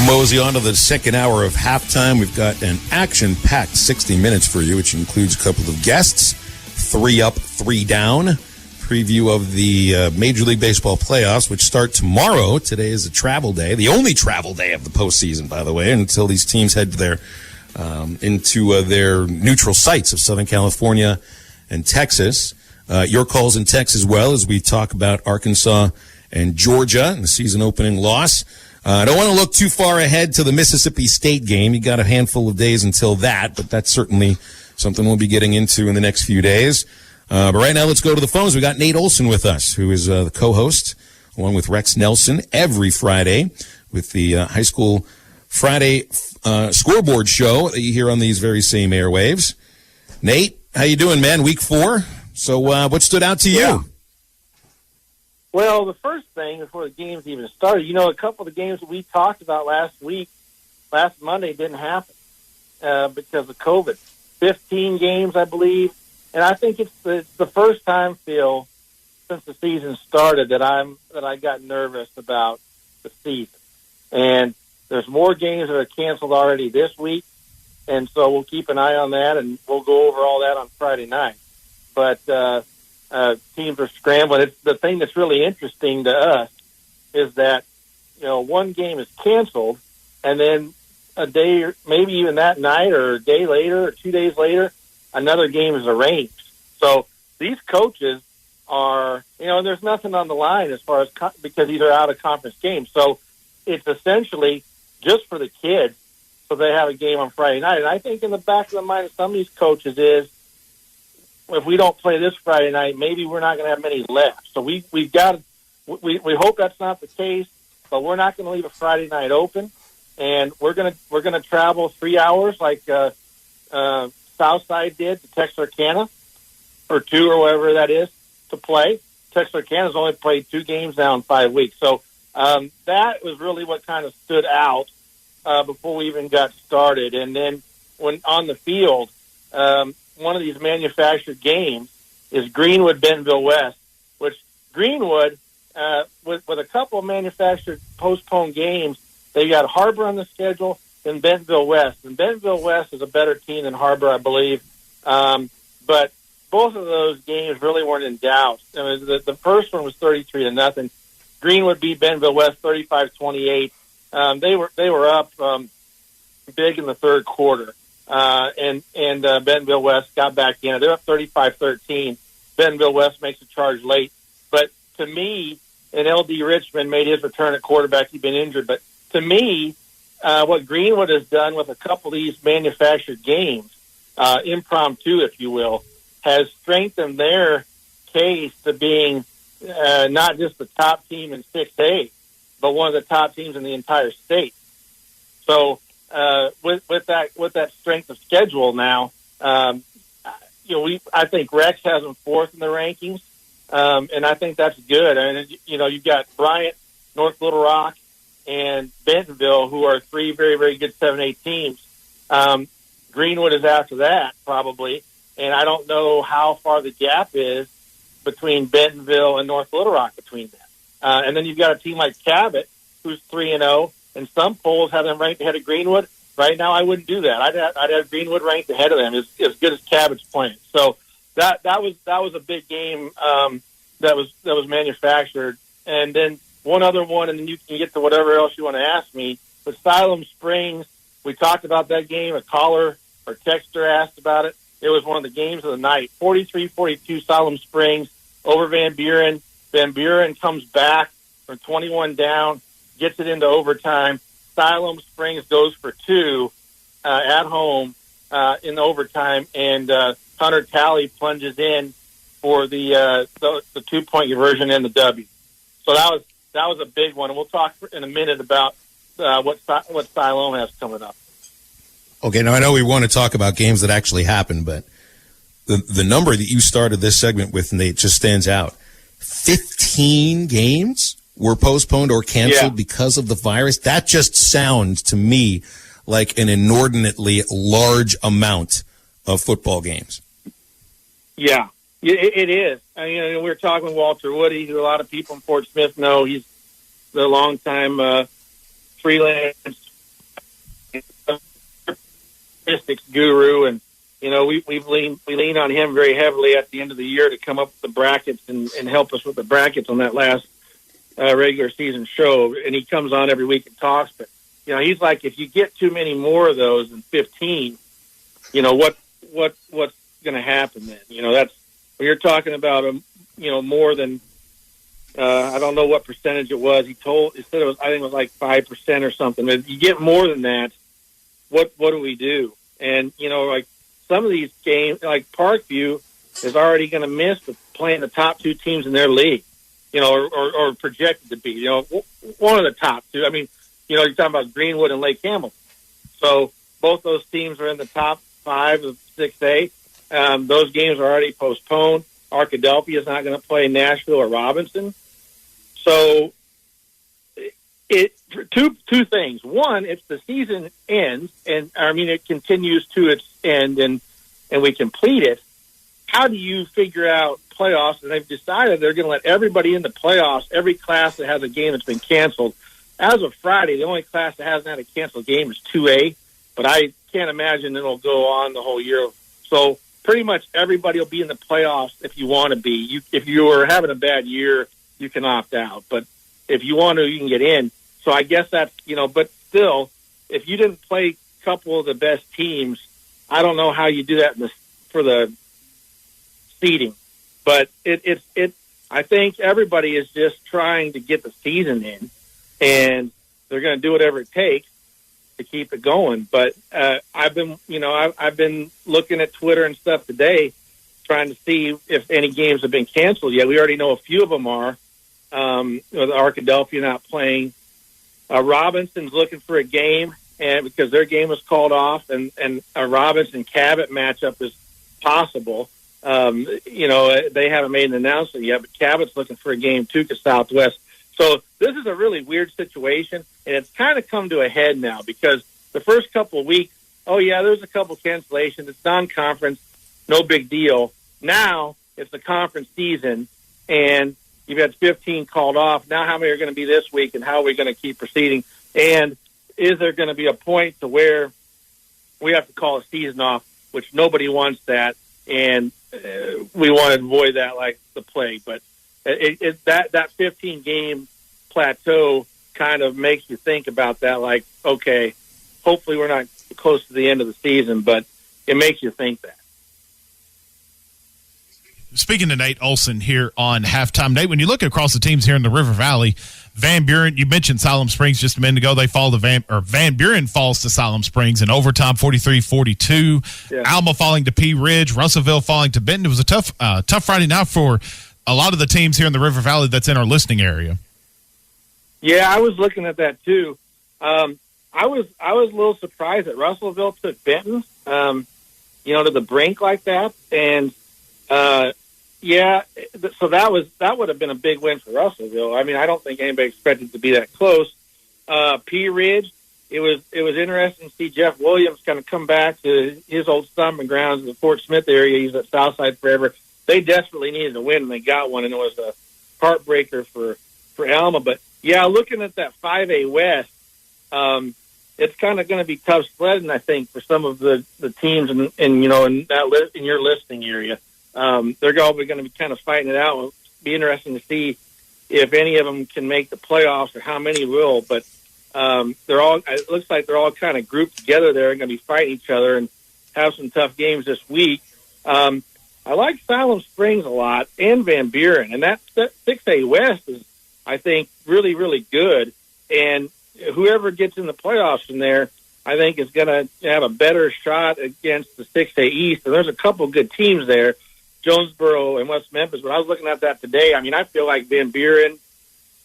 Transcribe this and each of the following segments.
mosey on to the second hour of halftime. We've got an action-packed 60 minutes for you, which includes a couple of guests, 3 up, 3 down, preview of the Major League Baseball playoffs, which start tomorrow. Today is a travel day, the only travel day of the postseason, by the way, until these teams head to into their neutral sites of Southern California and Texas. Your calls in Texas as well as we talk about Arkansas and Georgia and the season opening loss. I don't want to look too far ahead to the Mississippi State game. You got a handful of days until that, but that's certainly something we'll be getting into in the next few days. But right now, let's go to the phones. We got Nate Olson with us, who is the co-host, along with Rex Nelson, every Friday with the High School Friday Scoreboard show that you hear on these very same airwaves. Nate, how you doing, man? Week 4. So what stood out to you? Yeah. Well, the first thing before the games even started, a couple of the games that we talked about last Monday didn't happen because of COVID. 15 games, I believe. And I think it's the first time, Phil, since the season started that I got nervous about the season. And there's more games that are canceled already this week, and so we'll keep an eye on that, and we'll go over all that on Friday night. But teams are scrambling. It's the thing that's really interesting to us is that, one game is canceled, and then a day, or maybe even that night or a day later or 2 days later, another game is arranged. So these coaches are, there's nothing on the line as far as because these are out-of-conference games. So it's essentially just for the kids so they have a game on Friday night. And I think in the back of the mind of some of these coaches is, if we don't play this Friday night, maybe we're not going to have many left. So we hope that's not the case, but we're not going to leave a Friday night open, and we're going to travel 3 hours like Southside did to Texarkana, or 2 or whatever that is, to play. Texarkana's only played 2 games now in 5 weeks. So that was really what kind of stood out before we even got started. And then when on the field, one of these manufactured games is Greenwood-Bentonville West, which Greenwood, with a couple of manufactured postponed games, they got Harbor on the schedule and Bentonville West. And Bentonville West is a better team than Harbor, I believe. But both of those games really weren't in doubt. I mean, the first one was 33-0. Greenwood beat Bentonville West 35-28. They were up big in the third quarter. And Bentonville West got back in. They're up 35-13. Bentonville West makes a charge late. But to me, and L.D. Richmond made his return at quarterback. He'd been injured. But to me, what Greenwood has done with a couple of these manufactured games, impromptu, if you will, has strengthened their case to being not just the top team in 6A, but one of the top teams in the entire state. So, with that strength of schedule now, I think Rex has them 4th in the rankings, and I think that's good. I mean, you've got Bryant, North Little Rock, and Bentonville, who are 3 very, very good 7A teams. Greenwood is after that, probably, and I don't know how far the gap is between Bentonville and North Little Rock between them. And then you've got a team like Cabot, who's 3-0. And some polls have them ranked ahead of Greenwood. Right now, I wouldn't do that. I'd have Greenwood ranked ahead of them as good as Cabot's playing. So that was a big game that was manufactured. And then one other one, and then you can get to whatever else you want to ask me. But Siloam Springs, we talked about that game. A caller or texter asked about it. It was one of the games of the night. 43-42 Siloam Springs over Van Buren. Van Buren comes back from 21 down, gets it into overtime. Siloam Springs goes for 2 at home in overtime, and Hunter Talley plunges in for the 2-point conversion and the W. So that was a big one, and we'll talk in a minute about what Siloam has coming up. Okay, now I know we want to talk about games that actually happened, but the number that you started this segment with, Nate, just stands out. 15 games were postponed or canceled because of the virus. That just sounds to me like an inordinately large amount of football games. Yeah, it is. I mean, we were talking with Walter Woody, who a lot of people in Fort Smith know. He's the longtime freelance statistics guru, and we lean on him very heavily at the end of the year to come up with the brackets and help us with the brackets on that last regular season show. And he comes on every week and talks, but he's like, if you get too many more of those than 15, what's going to happen then? That's when you're talking about more than I don't know what percentage it was. He said it was, I think it was like 5% or something. If you get more than that, what do we do? And like some of these games, like Parkview is already going to miss playing the top two teams in their league, or projected to be, one of the top two. I mean, you're talking about Greenwood and Lake Hamilton. So both those teams are in the top 5 of 6A. Those games are already postponed. Arkadelphia is not going to play Nashville or Robinson. So two things. One, if the season ends, and it continues to its end, and we complete it, how do you figure out playoffs? And they've decided they're going to let everybody in the playoffs, every class that has a game that's been canceled. As of Friday, the only class that hasn't had a canceled game is 2A, but I can't imagine it'll go on the whole year. So pretty much everybody will be in the playoffs if you want to be. If you are having a bad year, you can opt out. But if you want to, you can get in. So I guess that's, but still, if you didn't play a couple of the best teams, I don't know how you do that for the seeding. But I think everybody is just trying to get the season in, and they're going to do whatever it takes to keep it going. But I've been looking at Twitter and stuff today, trying to see if any games have been canceled yet. We already know a few of them are. With Arkadelphia not playing, Robinson's looking for a game, and because their game was called off, and a Robinson Cabot matchup is possible. They haven't made an announcement yet, but Cabot's looking for a game too, to Southwest. So this is a really weird situation, and it's kind of come to a head now because the first couple of weeks, there's a couple cancellations. It's non-conference, no big deal. Now it's the conference season, and you've had 15 called off. Now how many are going to be this week, and how are we going to keep proceeding? And is there going to be a point to where we have to call a season off, which nobody wants that, and we want to avoid that like the plague. But that 15-game plateau kind of makes you think about that, like, okay, hopefully we're not close to the end of the season, but it makes you think that. Speaking to Nate Olson here on Halftime. Nate, when you look across the teams here in the River Valley, Van Buren, you mentioned Siloam Springs just a minute ago. They fall to Van Buren falls to Siloam Springs in overtime, 43-42. Yeah. Alma falling to Pea Ridge, Russellville falling to Benton. It was a tough Friday night for a lot of the teams here in the River Valley that's in our listening area. Yeah, I was looking at that too. I was a little surprised that Russellville took Benton, to the brink like that, and so that would have been a big win for Russellville. I mean, I don't think anybody expected it to be that close. Pea Ridge, it was interesting to see Jeff Williams kind of come back to his old stomping grounds in the Fort Smith area. He's at Southside forever. They desperately needed a win, and they got one, and it was a heartbreaker for Alma. But yeah, looking at that 5A West, it's kind of going to be tough sledding, I think, for some of the teams in your listing area. They're probably going to be kind of fighting it out. It'll be interesting to see if any of them can make the playoffs or how many will. But it looks like they're all kind of grouped together there and going to be fighting each other and have some tough games this week. I like Siloam Springs a lot and Van Buren, and that 6A West is, I think, really, really good. And whoever gets in the playoffs from there, I think, is going to have a better shot against the 6A East. And there's a couple good teams there, Jonesboro and West Memphis. But I was looking at that today. I mean, I feel like Van Buren,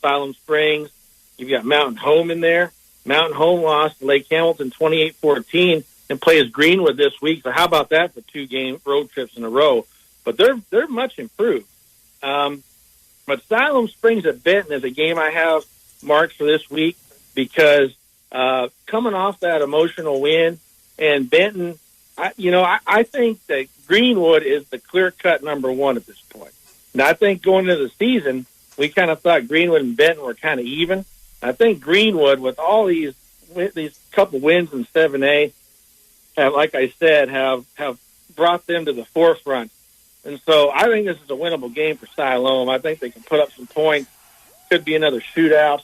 Siloam Springs, you've got Mountain Home in there. Mountain Home lost to Lake Hamilton 28-14 and plays Greenwood this week. So how about that for 2 road trips in a row? But they're much improved. But Siloam Springs at Benton is a game I have marked for this week because coming off that emotional win, and Benton, I think that Greenwood is the clear-cut number one at this point. Now, I think going into the season, we kind of thought Greenwood and Benton were kind of even. I think Greenwood, with all these couple wins in 7A, like I said, have brought them to the forefront. And so I think this is a winnable game for Siloam. I think they can put up some points. Could be another shootout.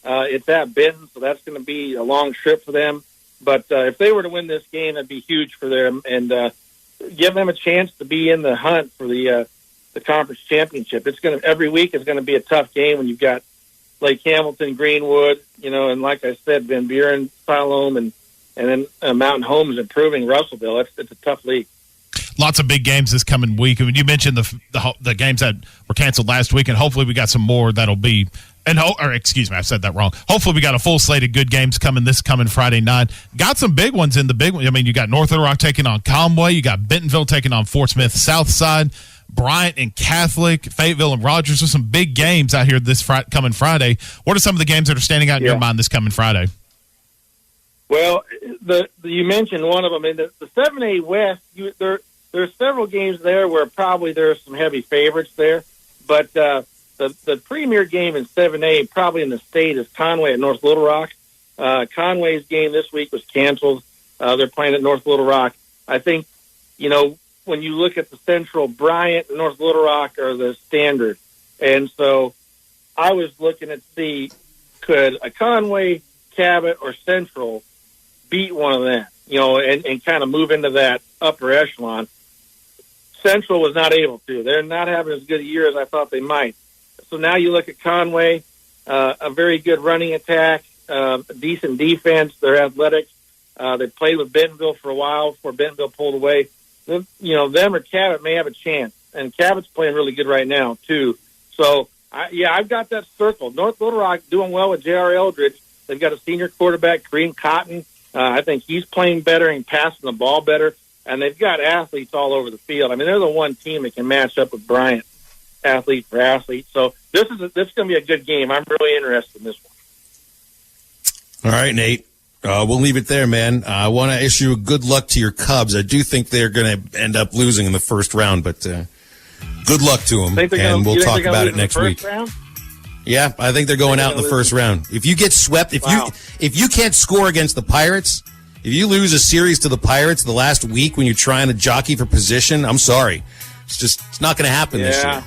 It's at Benton, so that's going to be a long trip for them. But if they were to win this game, that'd be huge for them and give them a chance to be in the hunt for the conference championship. Every week is going to be a tough game when you've got Lake Hamilton, Greenwood, and like I said, Van Buren, Siloam, and then Mountain Home is improving Russellville. It's a tough league. Lots of big games this coming week. I mean, you mentioned the games that were canceled last week, and hopefully we got some more that'll be. Excuse me, I said that wrong. Hopefully we got a full slate of good games coming Friday night. Got some big ones in the big one. I mean, you got North Little Rock taking on Conway. You got Bentonville taking on Fort Smith Southside. Bryant and Catholic, Fayetteville and Rogers. There's some big games out here this coming Friday. What are some of the games that are standing out in your mind this coming Friday? Well, you mentioned one of them. In the 7A West, there's several games there where probably there's some heavy favorites there. But the premier game in 7A, probably in the state, is Conway at North Little Rock. Conway's game this week was canceled. They're playing at North Little Rock. I think, when you look at the Central, Bryant and North Little Rock are the standard. And so I was looking to see, could a Conway, Cabot, or Central beat one of them, and kind of move into that upper echelon. Central was not able to. They're not having as good a year as I thought they might. So now you look at Conway, a very good running attack, decent defense. They're athletic. They played with Bentonville for a while before Bentonville pulled away. Them or Cabot may have a chance. And Cabot's playing really good right now, too. So, I've got that circled. North Little Rock doing well with J.R. Eldridge. They've got a senior quarterback, Kareem Cotton. I think he's playing better and passing the ball better. And they've got athletes all over the field. I mean, they're the one team that can match up with Bryant, athlete for athlete. So this is going to be a good game. I'm really interested in this one. All right, Nate. We'll leave it there, man. I want to issue a good luck to your Cubs. I do think they're going to end up losing in the first round, but good luck to them, and we'll talk about it next week. Round? Yeah, I think they're going out in the first round. If you get swept, if you can't score against the Pirates, if you lose a series to the Pirates the last week when you're trying to jockey for position, I'm sorry. It's not going to happen this year.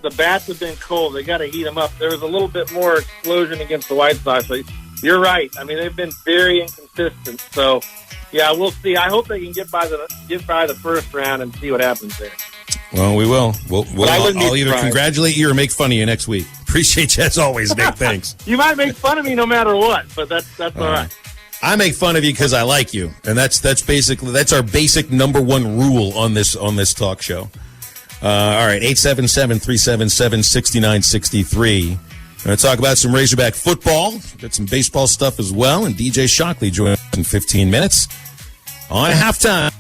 The bats have been cold. They got to heat them up. There was a little bit more explosion against the White Sox. So you're right. I mean, they've been very inconsistent. So, we'll see. I hope they can get by the first round and see what happens there. Well, we will. I'll either congratulate you or make fun of you next week. Appreciate you as always, Nick. Thanks. You might make fun of me no matter what, but that's all right. I make fun of you because I like you, and that's our basic number one rule on this talk show. All right, 877-377-6963. We're going to talk about some Razorback football. Got some baseball stuff as well, and DJ Shockley joins us in 15 minutes on Halftime.